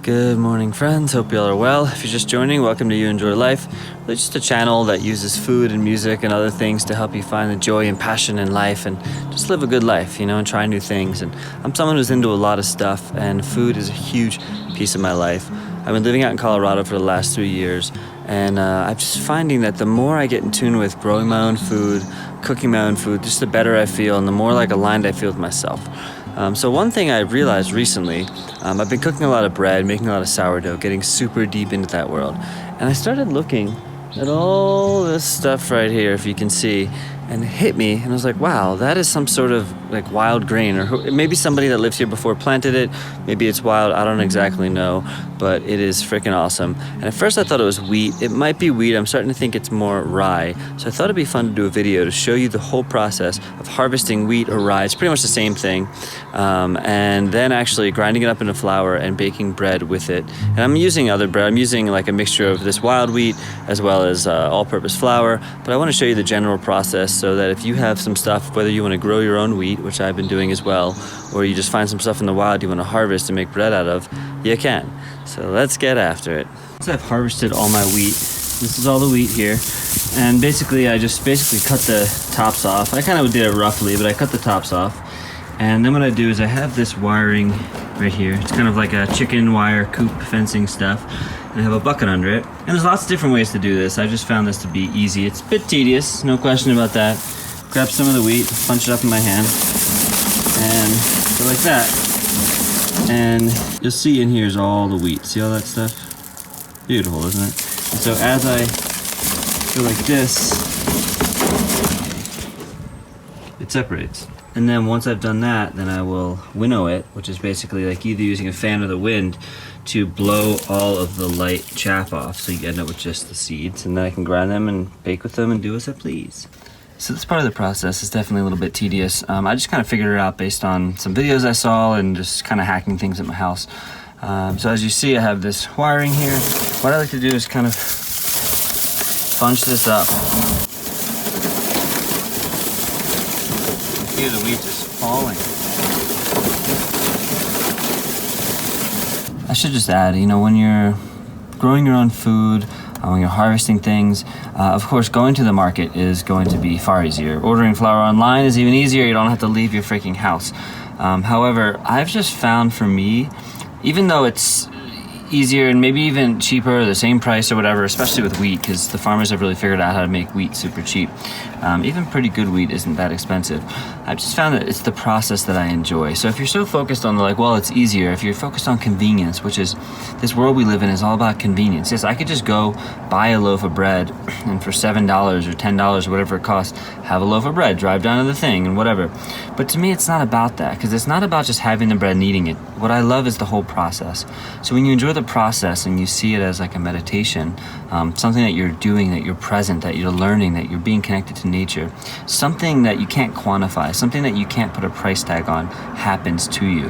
Good morning, friends. Hope you all are well. If you're just joining, welcome to You Enjoy Life. Really just a channel that uses food and music and other things to help you find the joy and passion in life and just live a good life, you know, and try new things. And I'm someone who's into a lot of stuff, and food is a huge piece of my life. I've been living out in Colorado for the last 3 years, and I'm just finding that the more I get in tune with growing my own food, cooking my own food, just the better I feel and the more like aligned I feel with myself. So one thing I realized recently, I've been cooking a lot of bread, making a lot of sourdough, getting super deep into that world. And I started looking at all this stuff right here, if you can see, and it hit me, and I was like, wow, that is some sort of like wild grain, or maybe somebody that lived here before planted it, maybe it's wild, I don't exactly know, but it is freaking awesome. And at first I thought it was wheat. It might be wheat. I'm starting to think it's more rye. So I thought it'd be fun to do a video to show you the whole process of harvesting wheat or rye. It's pretty much the same thing. And then actually grinding it up into flour and baking bread with it. And I'm using other bread. I'm using like a mixture of this wild wheat as well as all-purpose flour. But I want to show you the general process so that if you have some stuff, whether you want to grow your own wheat, which I've been doing as well, or you just find some stuff in the wild you want to harvest and make bread out of, you can. So let's get after it. Once I've harvested all my wheat, this is all the wheat here, and basically I just cut the tops off. I kind of did it roughly, but I cut the tops off. And then what I do is I have this wiring right here. It's kind of like a chicken wire coop fencing stuff. And I have a bucket under it. And there's lots of different ways to do this. I just found this to be easy. It's a bit tedious, no question about that. Grab some of the wheat, punch it up in my hand, and go like that. And you'll see in here is all the wheat. See all that stuff? Beautiful, isn't it? And so as I go like this, it separates. And then once I've done that, then I will winnow it, which is basically like either using a fan or the wind to blow all of the light chaff off, so you end up with just the seeds. And then I can grind them and bake with them and do as I please. So this part of the process is definitely a little bit tedious. I just kind of figured it out based on some videos I saw and just kind of hacking things at my house. So as you see, I have this wiring here. What I like to do is kind of bunch this up. You hear the wheat just falling. I should just add, you know, when you're growing your own food, when you're harvesting things, of course, going to the market is going to be far easier. Ordering flour online is even easier. You don't have to leave your freaking house. However, I've just found for me, even though it's easier and maybe even cheaper, the same price or whatever, especially with wheat, because the farmers have really figured out how to make wheat super cheap. Even pretty good wheat isn't that expensive. I've just found that it's the process that I enjoy. So if you're so focused on like, well, it's easier, if you're focused on convenience, which is this world we live in is all about convenience. Yes, I could just go buy a loaf of bread and for $7 or $10 or whatever it costs, have a loaf of bread, drive down to the thing and whatever. But to me, it's not about that, because it's not about just having the bread and eating it. What I love is the whole process. So when you enjoy the process and you see it as like a meditation, something that you're doing, that you're present, that you're learning, that you're being connected to nature, something that you can't quantify, something that you can't put a price tag on happens to you.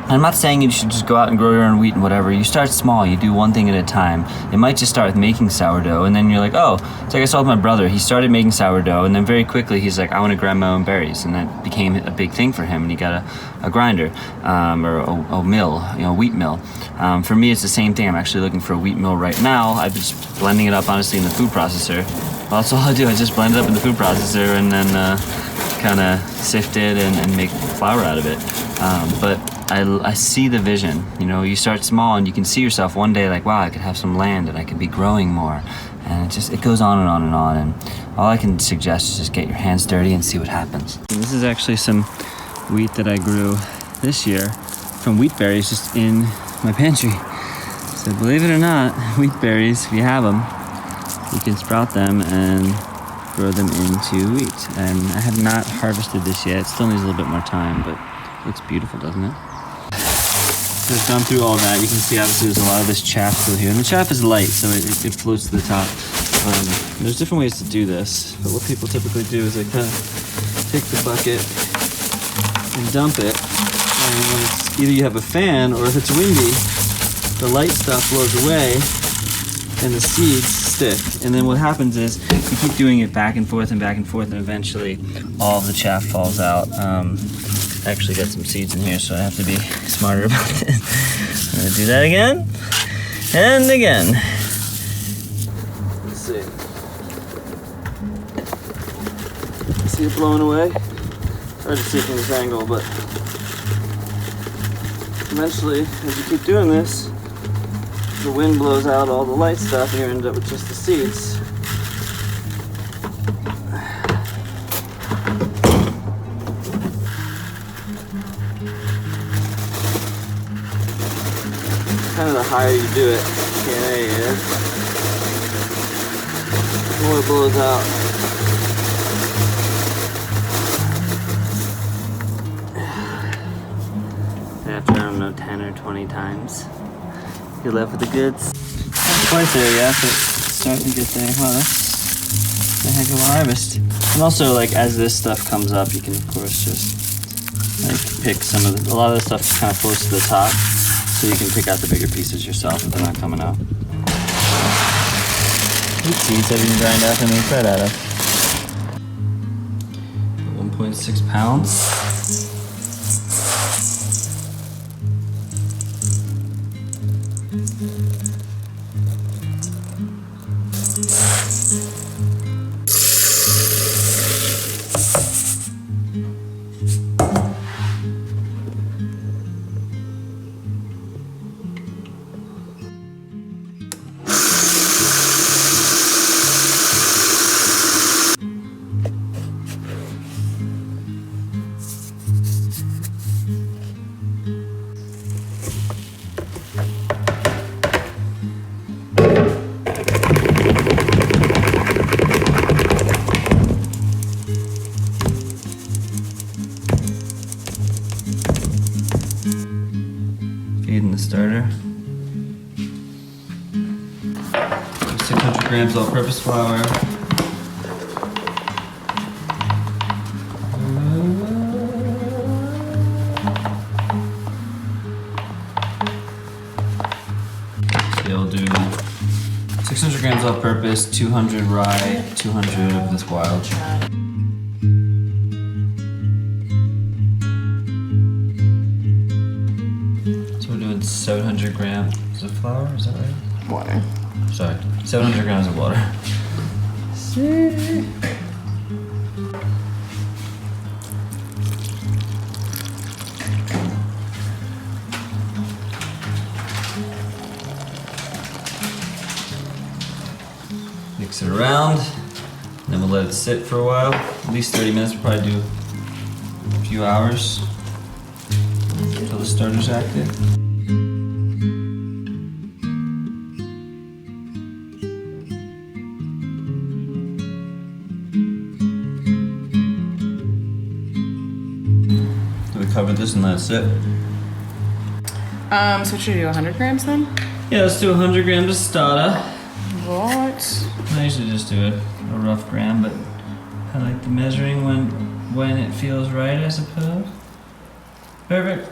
I'm not saying you should just go out and grow your own wheat and whatever. You start small, you do one thing at a time. It might just start with making sourdough, and then you're like, oh, it's like I saw with my brother. He started making sourdough, and then very quickly he's like, I want to grind my own berries, and that became a big thing for him, and he got a grinder, or a mill, you know, a wheat mill. For me, it's the same thing. I'm actually looking for a wheat mill right now. I'm just blending it up, honestly, in the food processor. Well, that's all I do. I just blend it up in the food processor and then kind of sift it and make flour out of it. But I see the vision. You know, you start small and you can see yourself one day like, wow, I could have some land and I could be growing more. And it goes on and on and on. And all I can suggest is just get your hands dirty and see what happens. And this is actually some wheat that I grew this year from wheat berries just in my pantry. So believe it or not, wheat berries, if you have them, you can sprout them and grow them into wheat. And I have not harvested this yet. It still needs a little bit more time, but it looks beautiful, doesn't it? So I've gone through all that. You can see obviously there's a lot of this chaff still here. And the chaff is light, so it floats to the top. There's different ways to do this, but what people typically do is they kind of take the bucket and dump it. And when it's either you have a fan or if it's windy, the light stuff blows away and the seeds stick. And then what happens is you keep doing it back and forth and eventually all of the chaff falls out. actually got some seeds in here, so I have to be smarter about this. I'm gonna do that again and again. Let's see. See it blowing away? Hard to see from this angle, but eventually, as you keep doing this, the wind blows out all the light stuff and you end up with just the seeds. Kind of the higher you do it, KNA is, the more it blows out. After, I don't know, 10 or 20 times, you're left with the goods. Not quite there yet, but it's starting to get there. Wow, that's a heck of a harvest. And also, like, as this stuff comes up, you can, of course, just, like, pick some of the, a lot of the stuff is kind of close to the top, so you can pick out the bigger pieces yourself if they're not coming out. These seeds I didn't grind up and make bread out of. 1.6 pounds. Feeding the starter. 600 grams all-purpose flour. So you'll do 600 grams all-purpose, 200 rye, 200 of this wild. So we're doing 700 grams of flour, is that right? Water. Sorry, 700 grams of water. See? Mix it around, and then we'll let it sit for a while. At least 30 minutes, we'll probably do a few hours until the starter's active. Cover this and let it sit. So should we do 100 grams then? Yeah, let's do 100 grams of starter. What? I usually just do a rough gram, but I like the measuring when it feels right, I suppose. Perfect.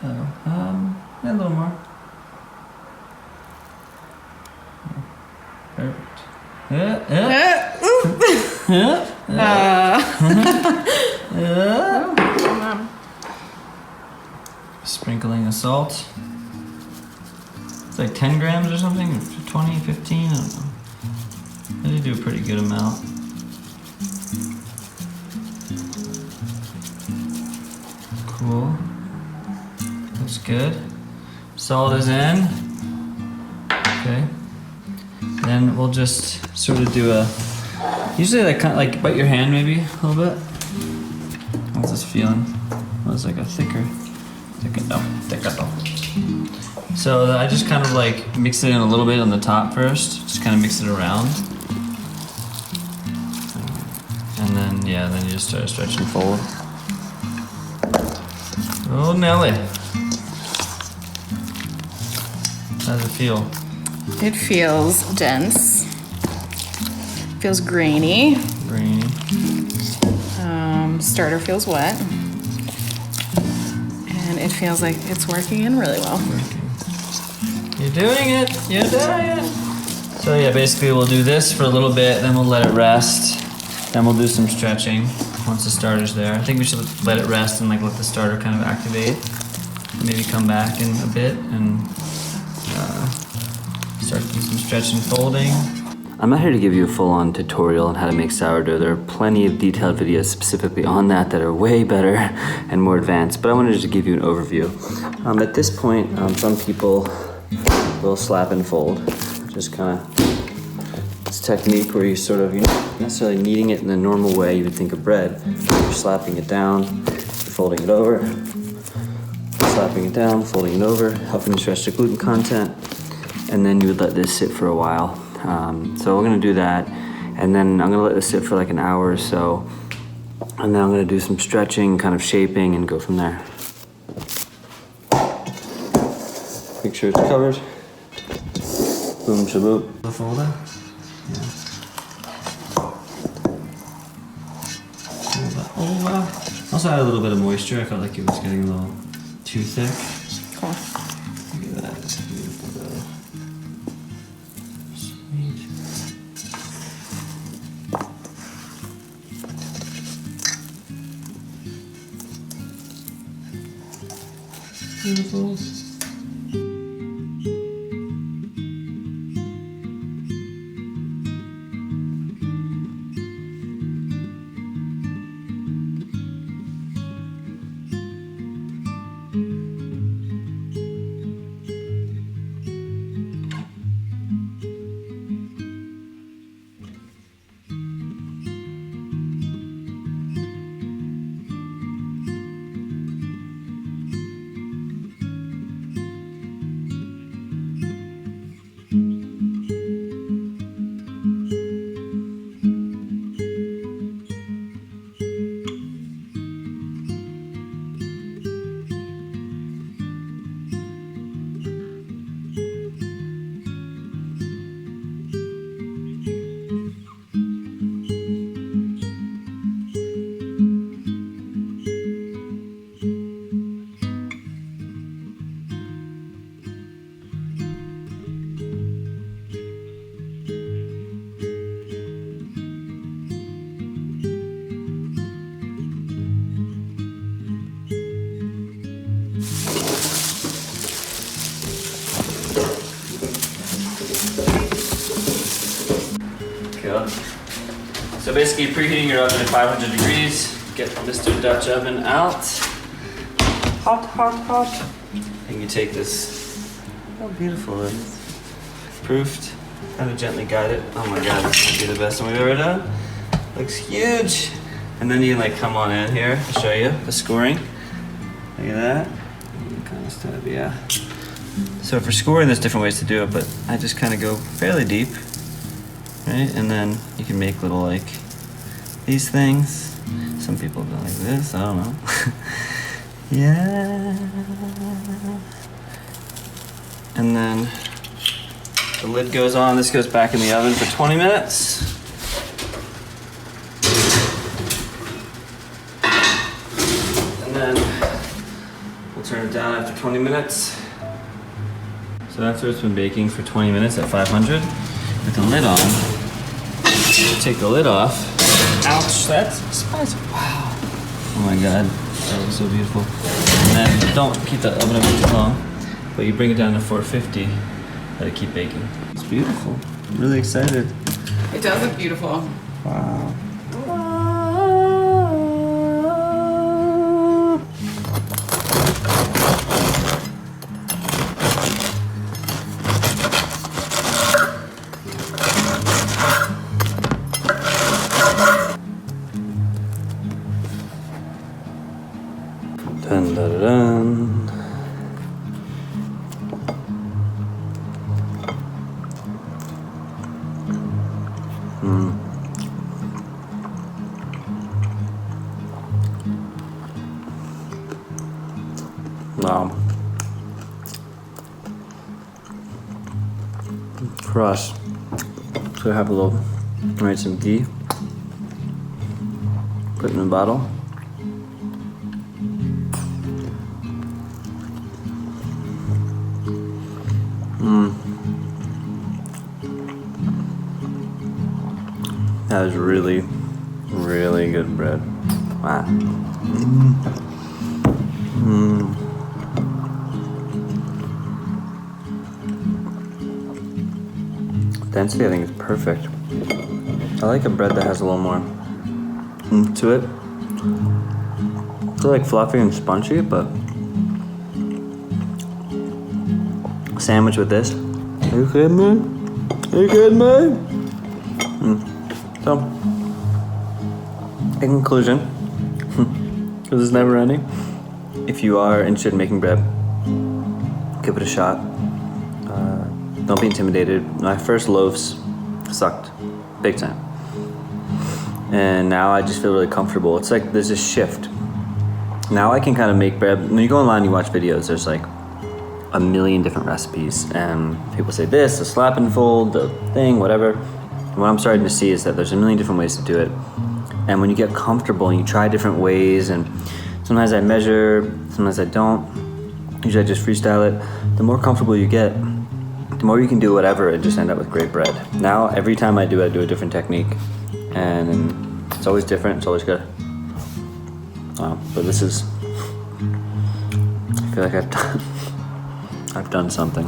Oh, a little more. Perfect. Sprinkling of salt. It's like 10 grams or something, 20, 15, I don't know. I did do a pretty good amount. Cool. Looks good. Salt is in. Okay. Then we'll just sort of do a, usually like kind of like bite your hand maybe a little bit. How's this feeling? Oh, it's like a thicker though. So I just kind of like mix it in a little bit on the top first. Just kind of mix it around. And then, yeah, then you just start stretching forward. Oh, Nelly. How does it feel? It feels dense. Feels grainy. Grainy. Starter feels wet. And it feels like it's working in really well. You're doing it. You're doing it. So yeah, basically we'll do this for a little bit, then we'll let it rest. Then we'll do some stretching. once the starter's there. I think we should let it rest and like let the starter kind of activate. Maybe come back in a bit and start doing some stretching and folding. I'm not here to give you a full-on tutorial on how to make sourdough. There are plenty of detailed videos specifically on that are way better and more advanced, but I wanted to give you an overview. At this point, some people will slap and fold. Just kind of, it's a technique where you're not necessarily kneading it in the normal way you would think of bread. You're slapping it down, you're folding it over, slapping it down, folding it over, helping to stretch the gluten content, and then you would let this sit for a while. So we're gonna do that, and then I'm gonna let this sit for like an hour or so, and then I'm gonna do some stretching, kind of shaping, and go from there. Make sure it's covered. Boom shaboop. The folder. Over. Also add a little bit of moisture. I felt like it was getting a little too thick. Cool. Look at that. It's beautiful though. Sweet. Beautiful. Cool. So basically preheating your oven at 500 degrees. Get Mr. Dutch oven out. Hot, hot, hot. And you take this, how beautiful it is. Proofed, kind of gently guide it. Oh my God, this might be the best one we've ever done. Looks huge. And then you can like come on in here, I'll show you the scoring. Look at that. Kind of stuff, yeah. So for scoring, there's different ways to do it, but I just kind of go fairly deep, right? And then you can make little like these things. Some people go like this, I don't know. Yeah. And then the lid goes on. This goes back in the oven for 20 minutes. And then we'll turn it down after 20 minutes. So after it's been baking for 20 minutes at 500, with the lid on, take the lid off. Ouch, that's spicy. Wow. Oh my God, that looks so beautiful. And then don't keep the oven open too long, but you bring it down to 450, let it keep baking. It's beautiful. I'm really excited. It does look beautiful. Wow. Dun, dun, dun, dun. Wow. Crust. So I have a little, right, some ghee. Put it in a bottle. That is really, really good bread. Wow. Density, I think, is perfect. I like a bread that has a little more to it. It's like fluffy and spongy, but sandwich with this. Are you kidding me? Are you kidding me? So, in conclusion, because it's never ending, if you are interested in making bread, give it a shot. Don't be intimidated. My first loaves sucked, big time. And now I just feel really comfortable. It's like there's a shift. Now I can kind of make bread. When you go online and you watch videos, there's like a million different recipes. And people say this, the slap and fold, the thing, whatever. And what I'm starting to see is that there's a million different ways to do it. And when you get comfortable and you try different ways, and sometimes I measure, sometimes I don't. Usually I just freestyle it. The more comfortable you get, the more you can do whatever and just end up with great bread. Now, every time I do a different technique, and it's always different, it's always good. But this is, I feel like I've done something.